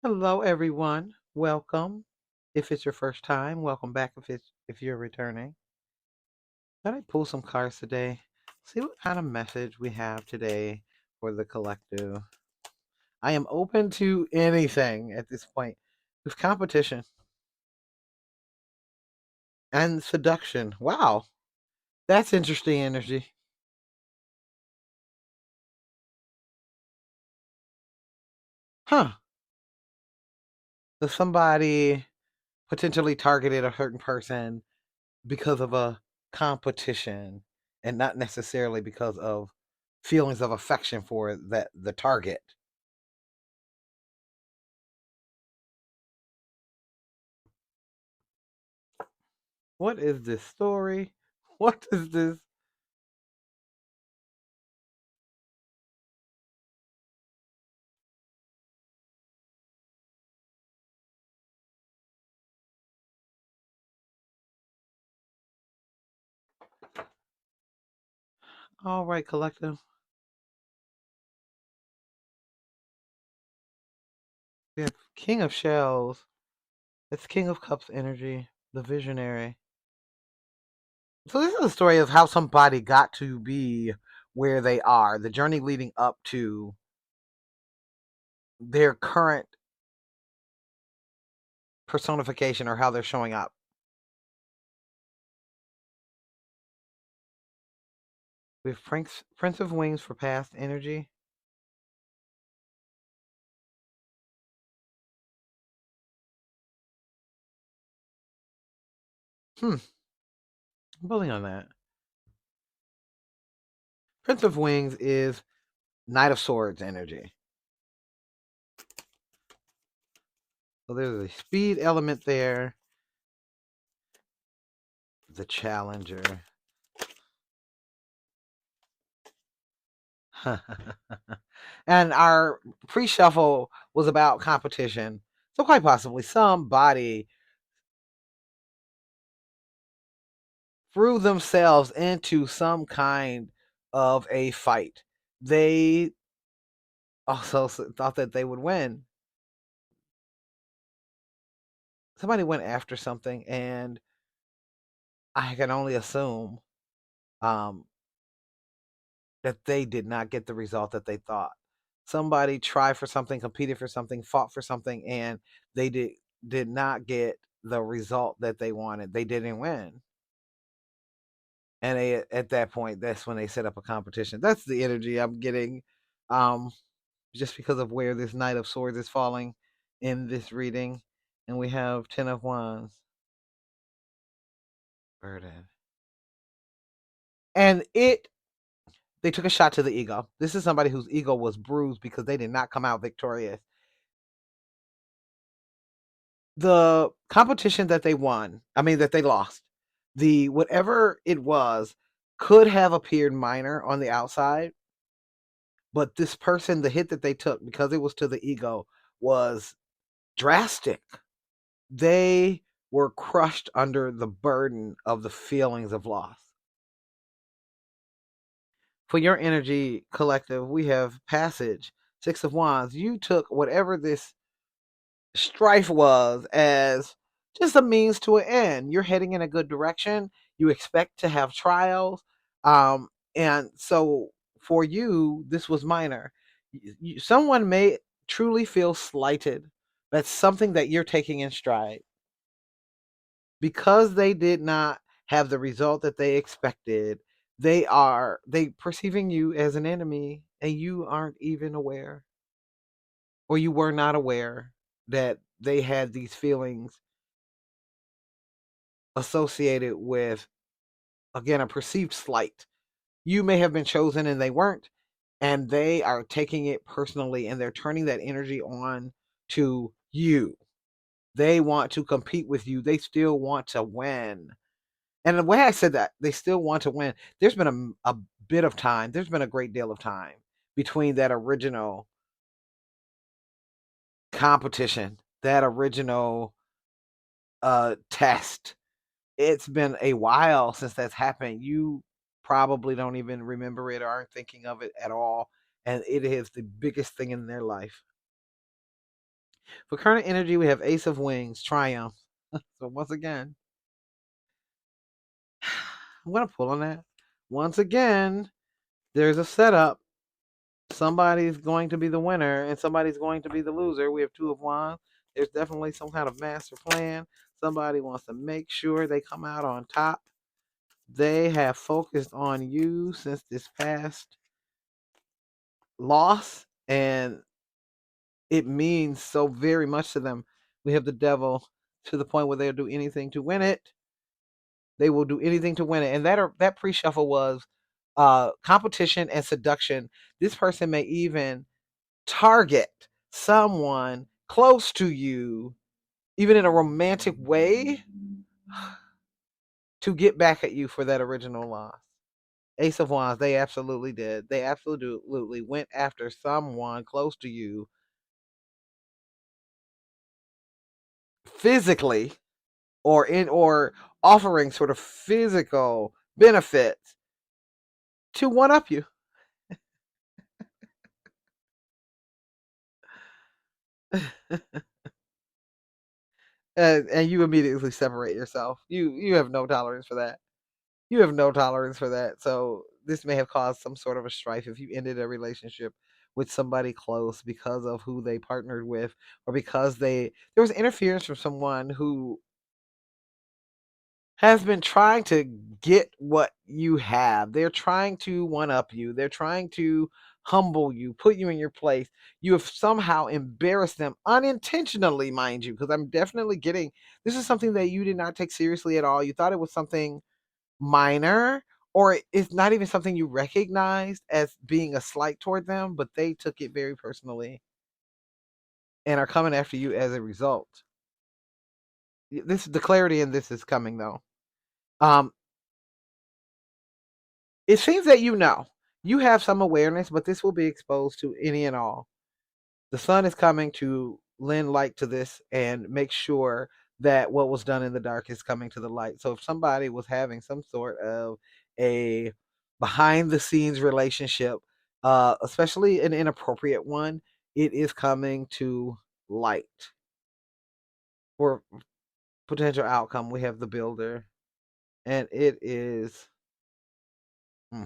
Hello, everyone. Welcome. If it's your first time, welcome back. If you're returning, thought I'd pull some cards today. See what kind of message we have today for the collective. I am open to anything at this point. With competition and seduction. Wow, that's interesting energy. Huh? So somebody potentially targeted a certain person because of a competition and not necessarily because of feelings of affection for that the target. What is this story? What is this? All right, collective. We have King of Shells. It's King of Cups energy, the visionary. So this is a story of how somebody got to be where they are, the journey leading up to their current personification or how they're showing up. We have Prince of Wings for past energy. Hmm, I'm building on that. Prince of Wings is Knight of Swords energy. So there's a speed element there. The Challenger. And our pre-shuffle was about competition. So quite possibly somebody threw themselves into some kind of a fight. They also thought that they would win. Somebody went after something, and I can only assume um, that they did not get the result that they thought. Somebody tried for something, competed for something, fought for something, and they did not get the result that they wanted. They didn't win. And they, at that point, that's when they set up a competition. That's the energy I'm getting, um, just because of where this Knight of Swords is falling in this reading, and we have Ten of Wands, burden, and they took a shot to the ego. This is somebody whose ego was bruised because they did not come out victorious. The competition that they won, I mean that they lost, the whatever it was, could have appeared minor on the outside, but this person, the hit that they took because it was to the ego, was drastic. They were crushed under the burden of the feelings of loss. For your energy collective, we have passage, Six of Wands. You took whatever this strife was as just a means to an end. You're heading in a good direction. You expect to have trials. And so for you, this was minor. Someone may truly feel slighted. That's something that you're taking in stride. Because they did not have the result that they expected, they perceiving you as an enemy and you aren't even aware, or you were not aware that they had these feelings associated with, again, a perceived slight. You may have been chosen and they weren't, and they are taking it personally and they're turning that energy on to you. They want to compete with you. They still want to win. And the way I said that, they still want to win. There's been a bit of time. There's been a great deal of time between that original competition, that original test. It's been a while since that's happened. You probably don't even remember it or aren't thinking of it at all. And it is the biggest thing in their life. For current energy, we have Ace of Wings, Triumph. So once again, I'm gonna pull on that. Once again, there's a setup. Somebody's going to be the winner and somebody's going to be the loser. We have Two of Wands. There's definitely some kind of master plan. Somebody wants to make sure they come out on top. They have focused on you since this past loss, and it means so very much to them. We have the Devil, to the point where they'll do anything to win it. They will do anything to win it. And that pre-shuffle was competition and seduction. This person may even target someone close to you, even in a romantic way, to get back at you for that original loss. Ace of Wands, they absolutely did. They absolutely went after someone close to you physically, or offering sort of physical benefits to one up you. And you immediately separate yourself. You have no tolerance for that. You have no tolerance for that. So this may have caused some sort of a strife if you ended a relationship with somebody close because of who they partnered with, or because there was interference from someone who has been trying to get what you have. They're trying to one up you. They're trying to humble you, put you in your place. You have somehow embarrassed them unintentionally, mind you, because I'm definitely getting this is something that you did not take seriously at all. You thought it was something minor, or it's not even something you recognized as being a slight toward them, but they took it very personally and are coming after you as a result. This the clarity in this is coming though. Um, it seems that you have some awareness, but this will be exposed to any and all. The sun is coming to lend light to this and make sure that what was done in the dark is coming to the light. So if somebody was having some sort of a behind the scenes relationship, especially an inappropriate one, it is coming to light. For potential outcome, we have the builder, and it is hmm,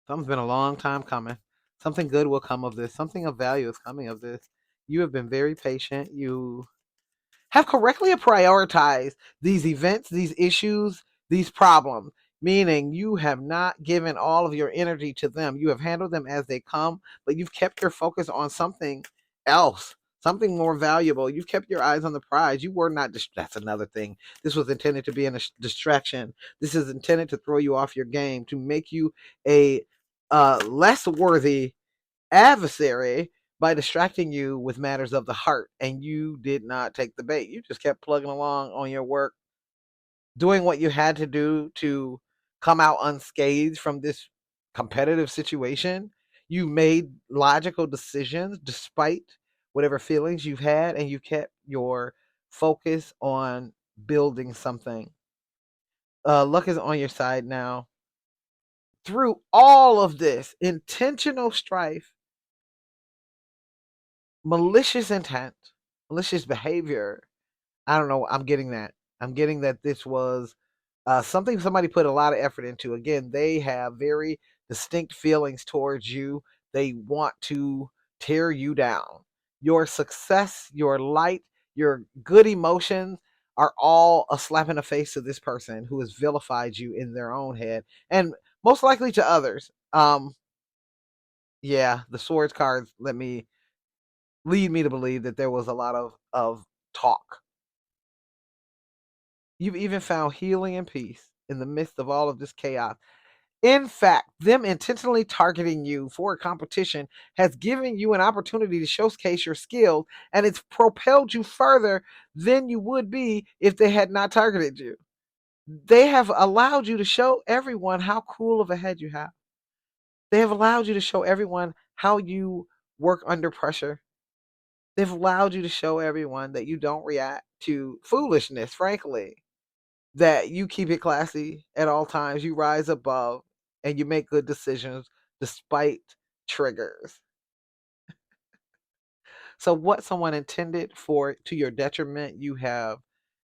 something's been a long time coming. Something good will come of this. Something of value is coming of this. You have been very patient. You have correctly prioritized these events, these issues, these problems, meaning you have not given all of your energy to them. You have handled them as they come, but you've kept your focus on something else, something more valuable. You've kept your eyes on the prize. You were not, that's another thing. This was intended to be a distraction. This is intended to throw you off your game, to make you a less worthy adversary by distracting you with matters of the heart, and you did not take the bait. You just kept plugging along on your work, doing what you had to do to come out unscathed from this competitive situation. You made logical decisions despite whatever feelings you've had, and you kept your focus on building something. Luck is on your side now. Through all of this intentional strife, malicious intent, malicious behavior. I don't know. I'm getting that. I'm getting that this was something somebody put a lot of effort into. Again, they have very distinct feelings towards you. They want to tear you down. Your success, your light, your good emotions are all a slap in the face to this person who has vilified you in their own head, and most likely to others. Yeah, the swords cards let me lead me to believe that there was a lot of talk. You've even found healing and peace in the midst of all of this chaos. In fact, them intentionally targeting you for a competition has given you an opportunity to showcase your skill, and it's propelled you further than you would be if they had not targeted you. They have allowed you to show everyone how cool of a head you have. They have allowed you to show everyone how you work under pressure. They've allowed you to show everyone that you don't react to foolishness, frankly, that you keep it classy at all times. You rise above and you make good decisions despite triggers. So what someone intended for to your detriment, you have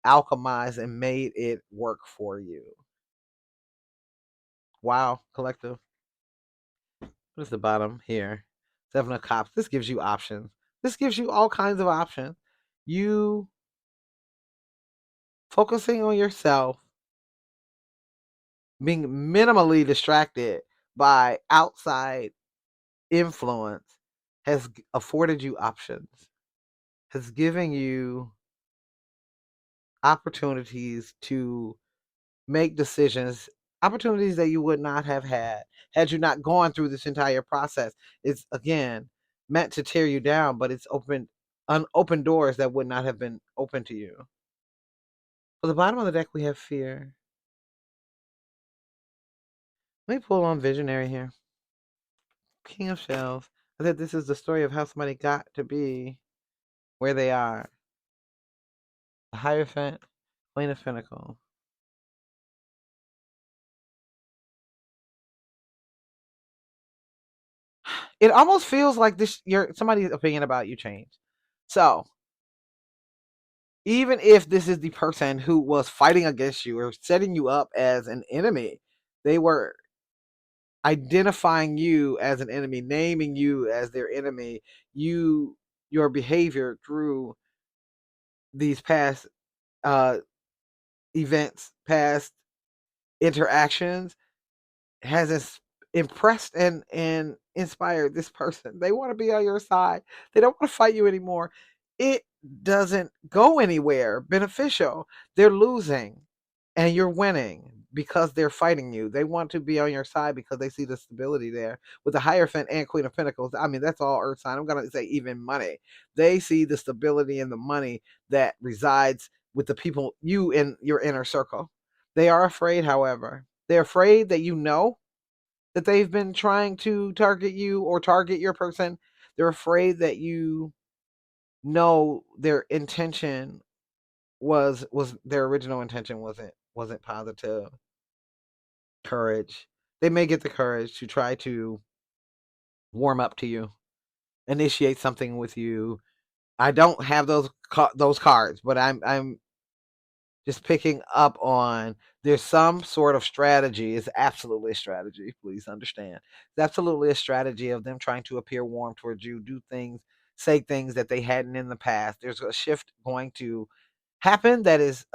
alchemized and made it work for you. Wow, collective. What is the bottom here? Seven of Cups. This gives you options. This gives you all kinds of options. You focusing on yourself, being minimally distracted by outside influence has afforded you options, has given you opportunities to make decisions, opportunities that you would not have had you not gone through this entire process. It's again meant to tear you down, but it's open doors that would not have been open to you. For the bottom of the deck, we have fear. Let me pull on Visionary here. King of Shells. I said this is the story of how somebody got to be where they are. The Hierophant, Queen of Pentacles. It almost feels like this somebody's opinion about you changed. So even if this is the person who was fighting against you or setting you up as an enemy, they were identifying you as an enemy, naming you as their enemy. Your behavior through these past uh, events, past interactions, has impressed and inspired this person. They want to be on your side. They don't want to fight you anymore. It doesn't go anywhere beneficial. They're losing and you're winning because they're fighting you. They want to be on your side because they see the stability there. With the Hierophant and Queen of Pentacles, I mean, that's all earth sign. I'm going to say even money. They see the stability and the money that resides with the people, you in your inner circle. They are afraid, however. They're afraid that you know that they've been trying to target you or target your person. They're afraid that you know their intention was their original intention wasn't positive. Courage. They may get the courage to try to warm up to you, initiate something with you. I don't have those cards, but I'm just picking up on there's some sort of strategy. It's absolutely a strategy. Please understand. It's absolutely a strategy of them trying to appear warm towards you, do things, say things that they hadn't in the past. There's a shift going to happen that is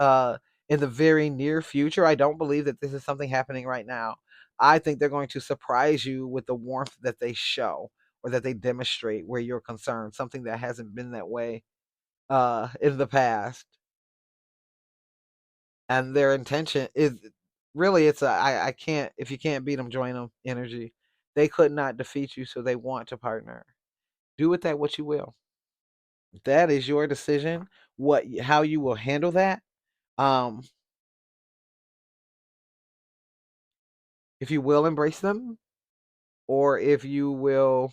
in the very near future. I don't believe that this is something happening right now. I think they're going to surprise you with the warmth that they show or that they demonstrate where you're concerned, something that hasn't been that way in the past. And their intention is really it's I can't, if you can't beat them, join them energy. They could not defeat you, so they want to partner. Do with that what you will. That is your decision. How you will handle that. Um, if you will embrace them, or if you will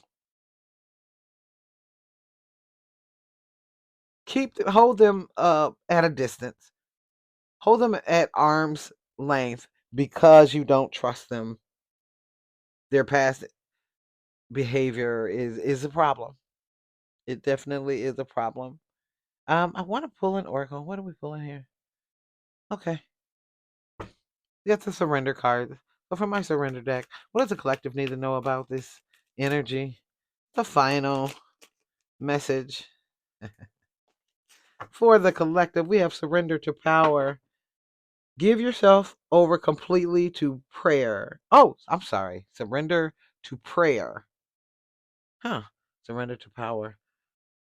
hold them at a distance, hold them at arm's length because you don't trust them. Their past behavior is a problem. It definitely is a problem. I want to pull an oracle. What are we pulling here? Okay, we got the surrender card. So for my surrender deck, what does the collective need to know about this energy? The final message for the collective, we have surrender to power. Give yourself over completely to prayer. Oh, I'm sorry. Surrender to prayer. Huh. Surrender to power.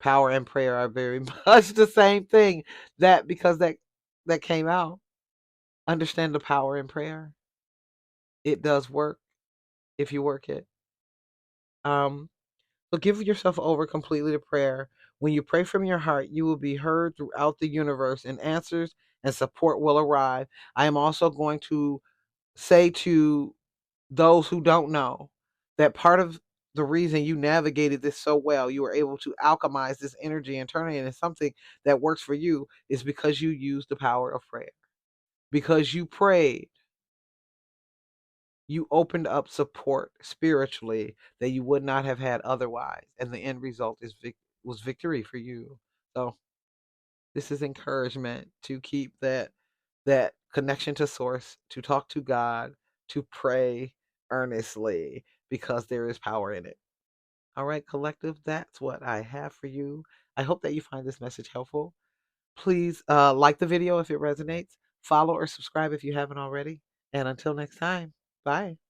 Power and prayer are very much the same thing. That came out. Understand the power in prayer. It does work if you work it. Um, so give yourself over completely to prayer. When you pray from your heart, you will be heard throughout the universe, and answers and support will arrive. I am also going to say to those who don't know that part of the reason you navigated this so well, you were able to alchemize this energy and turn it into something that works for you, is because you used the power of prayer. Because you prayed, you opened up support spiritually that you would not have had otherwise, and the end result is was victory for you. So this is encouragement to keep that connection to source, to talk to God, to pray earnestly because there is power in it. All right, collective, that's what I have for you. I hope that you find this message helpful. Please like the video if it resonates, follow or subscribe if you haven't already. And until next time, bye.